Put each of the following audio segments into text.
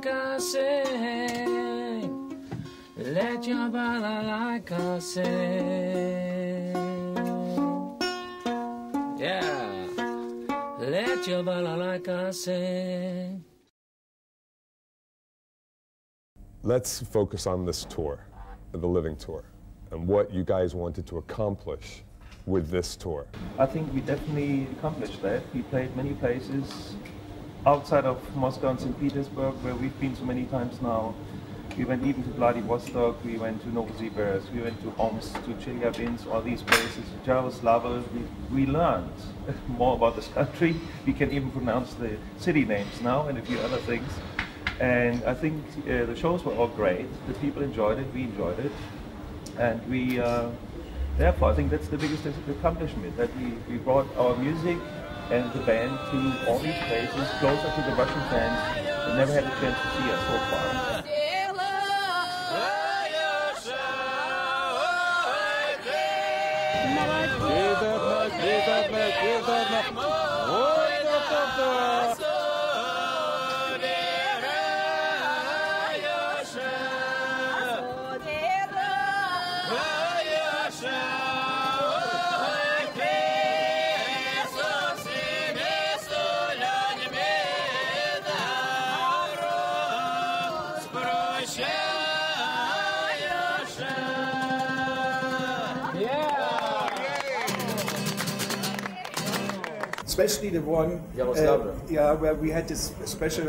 balalaika sing. Let your balalaika sing. Yeah. Let your balalaika sing. Let's focus on this tour, the Living Tour, and what you guys wanted to accomplish with this tour. I think we definitely accomplished that. We played many places outside of Moscow and St. Petersburg, where we've been so many times now. We went even to Vladivostok, we went to Novosibirsk, we went to Omsk, to Chelyabinsk, all these places, Yaroslavl. We learned more about this country. We can even pronounce the city names now and a few other things. And I think the shows were all great. The people enjoyed it, we enjoyed it. And we, therefore, I think that's the biggest accomplishment, that we brought our music and the band to all these places, closer to the Russian fans that never had a chance to see us so far. Especially the one, where we had this special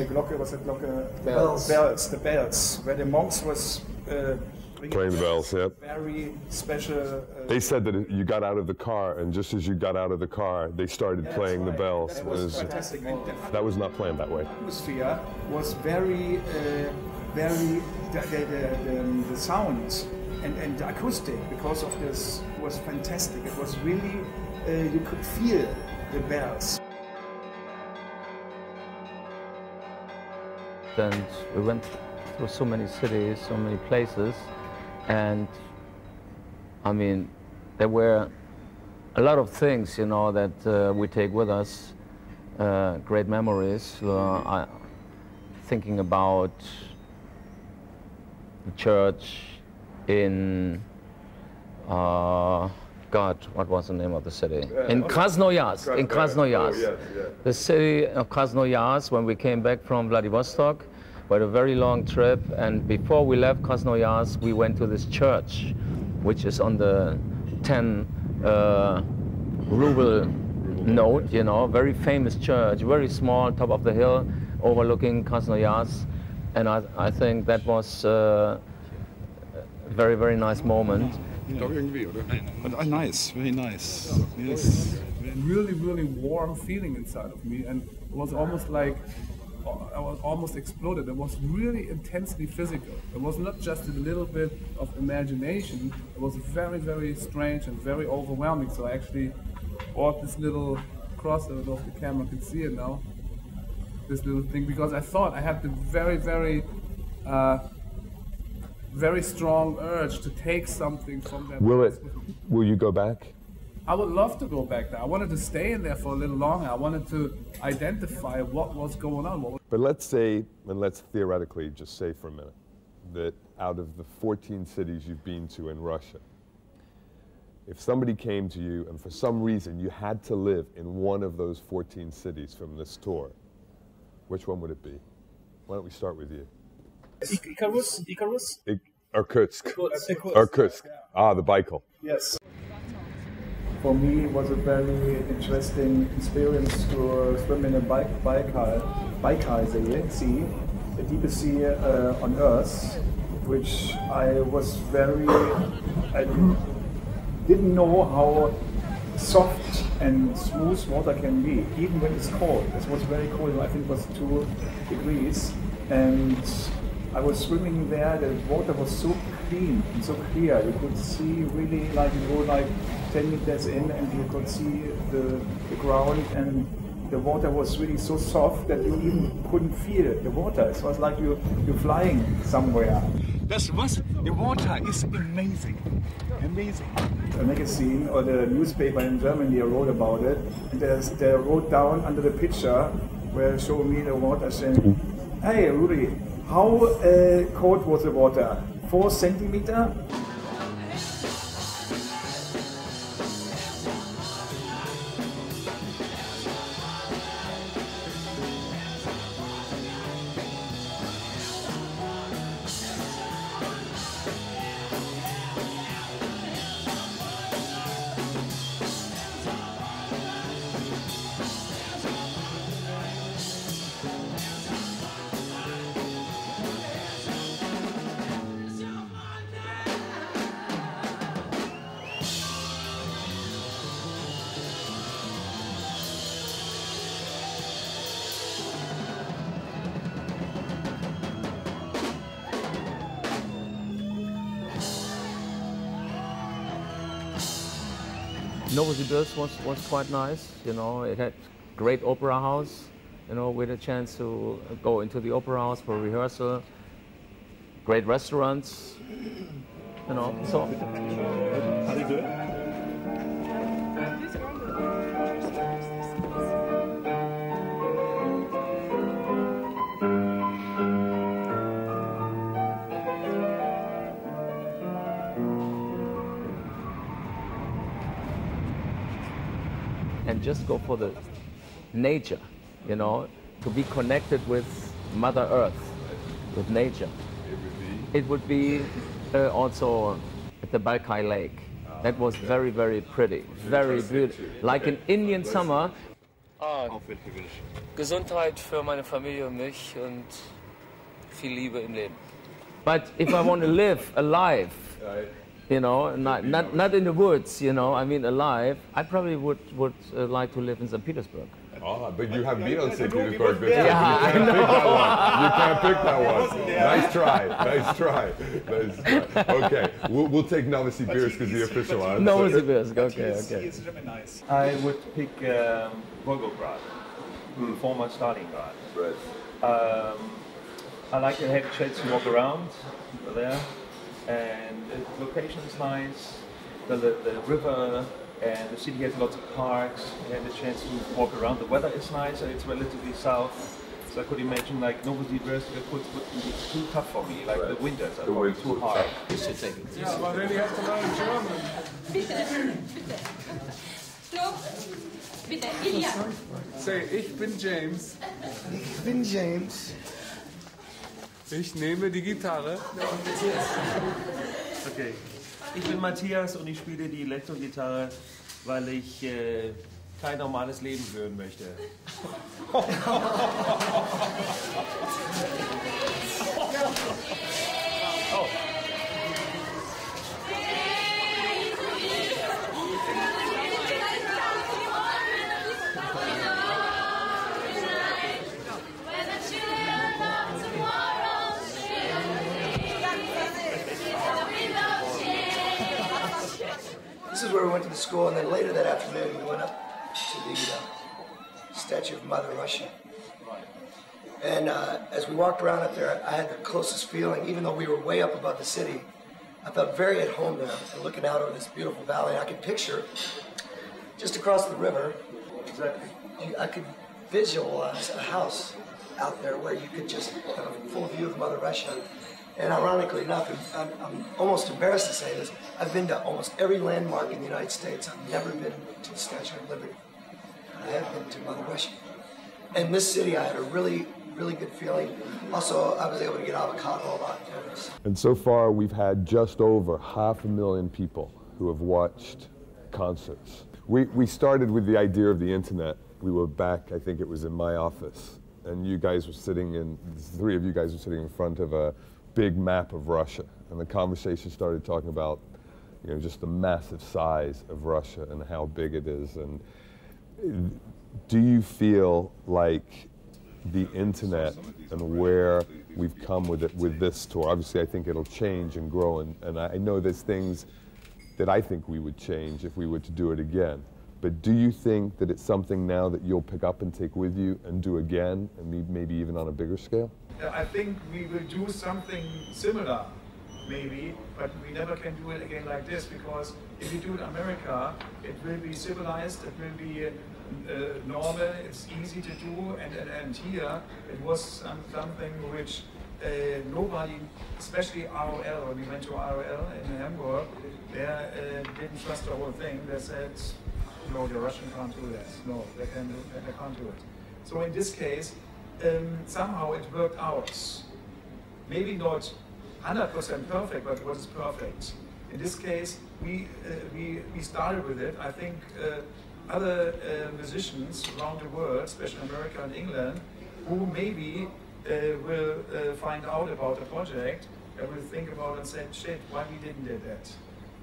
Glocke, what's that Glocke? Bells. The bells, where the monks was Playing the bells, yep. Very special. They said that you got out of the car, and just as you got out of the car, they started playing the bells. That was fantastic. That was not planned that way. The atmosphere was very, the sound and the acoustic, because of this, was fantastic. It was really, you could feel the bells. And we went through so many cities, so many places, and I mean, there were a lot of things, you know, that we take with us, great memories. Thinking about the church in, God, what was the name of the city? In Krasnoyarsk, in Krasnoyarsk. The city of Krasnoyarsk, when we came back from Vladivostok, we had a very long trip, and before we left Krasnoyarsk, we went to this church, which is on the 10 ruble note, you know, very famous church, very small, top of the hill, overlooking Krasnoyarsk, and I think that was a very, very nice moment. Nice, very nice. Yes. Really, really warm feeling inside of me, and it was almost like I was almost exploded. It was really intensely physical. It was not just a little bit of imagination. It was very, very strange and very overwhelming. So I actually bought this little cross. I don't know if the camera can see it now. This little thing, because I thought I had the very, very very strong urge to take something from that. Will you go back? I would love to go back there. I wanted to stay in there for a little longer. I wanted to identify what was going on. But let's say, and let's theoretically just say for a minute, that out of the 14 cities you've been to in Russia, if somebody came to you and for some reason you had to live in one of those 14 cities from this tour, which one would it be? Why don't we start with you? Icarus? Irkutsk. Irkutsk. Ah, the Baikal. Yes. For me, it was a very interesting experience to swim in a Baikal Sea, the deepest sea on Earth, which I didn't know how soft and smooth water can be, even when it's cold. It was very cold, I think it was 2 degrees, and I was swimming there. The water was so clean and so clear. You could see really, like, you go like 10 meters in and you could see the ground, and the water was really so soft that you even couldn't feel the water. It was like you're flying somewhere. The water is amazing. Amazing. A magazine or the newspaper in Germany wrote about it, and they wrote down under the picture, were showing me the water, saying, "Hey, Rudy, how cold was the water? 4 centimeter?" Novosibirsk was quite nice, you know. It had great opera house, you know. We had a chance to go into the opera house for rehearsal. Great restaurants, you know. So. How do you do it? And just go for the nature, you know, to be connected with Mother Earth, with nature. It would be also at the Balkai Lake. That was very, very pretty, very beautiful. Like an Indian summer. Gesundheit für meine Familie und mich und viel Liebe im Leben. But if I want to live alive, you know, not in the woods, you know, I mean alive, I probably would like to live in St. Petersburg. Oh, but you have been on St. Petersburg. Yeah, You can't pick that one. Nice try. Nice try. Nice try. Okay, we'll take Novosibirsk as the official answer. Novosibirsk, okay. It's really nice. I would pick Volgograd, former Stalingrad. Right. I like to have a chance to walk around there, and the location is nice. The river and the city has lots of parks. I had a chance to walk around. The weather is nice, and it's relatively south. So I could imagine like Novosibirsk would be too tough for me. Like the winters are probably too hard. Yeah, but then you have to learn German. Bitte, bitte. So, bitte, Ilya. Say, ich bin James. Ich bin James. Ich nehme die Gitarre. Okay. Ich bin Matthias und ich spiele die Elektro-Gitarre, weil ich kein normales Leben führen möchte. Oh. This is where we went to the school, and then later that afternoon we went up to the statue of Mother Russia. And as we walked around up there, I had the closest feeling, even though we were way up above the city, I felt very at home there, and looking out over this beautiful valley. I could picture just across the river, I could visualize a house out there where you could just have a full view of Mother Russia. And ironically enough, I'm almost embarrassed to say this, I've been to almost every landmark in the United States. I've never been to the Statue of Liberty. I have been to Mother Russia. In this city, I had a really good feeling. Also, I was able to get avocado a lot there. And so far, we've had just over 500,000 people who have watched concerts. We started with the idea of the internet. We were back, I think it was in my office, and you guys were sitting in, the three of you guys were sitting in front of a big map of Russia, and the conversation started talking about, you know, just the massive size of Russia and how big it is. And do you feel like the internet and where we've come with it with this tour, obviously I think it'll change and grow, and I know there's things that I think we would change if we were to do it again. But do you think that it's something now that you'll pick up and take with you and do again, and maybe even on a bigger scale? I think we will do something similar. maybe, but we never can do it again like this, because if we do it in America, it will be civilized, it will be normal, it's easy to do, and here it was something which nobody, especially ROL, when we went to ROL in Hamburg, they didn't trust the whole thing. They said, no, the Russian can't do that. No, they can't do it. So in this case, somehow it worked out. Maybe not 100% perfect, but it was perfect. In this case, we started with it. I think other musicians around the world, especially America and England, who maybe will find out about the project and will think about it and say, shit, why we didn't do that?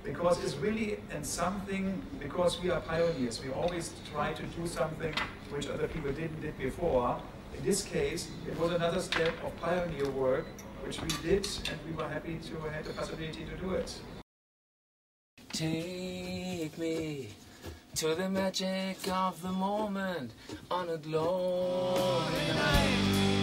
Because it's really something, because we are pioneers, we always try to do something which other people did before. In this case, it was another step of pioneer work, which we did, and we were happy to have the possibility to do it. Take me to the magic of the moment on a glowing night.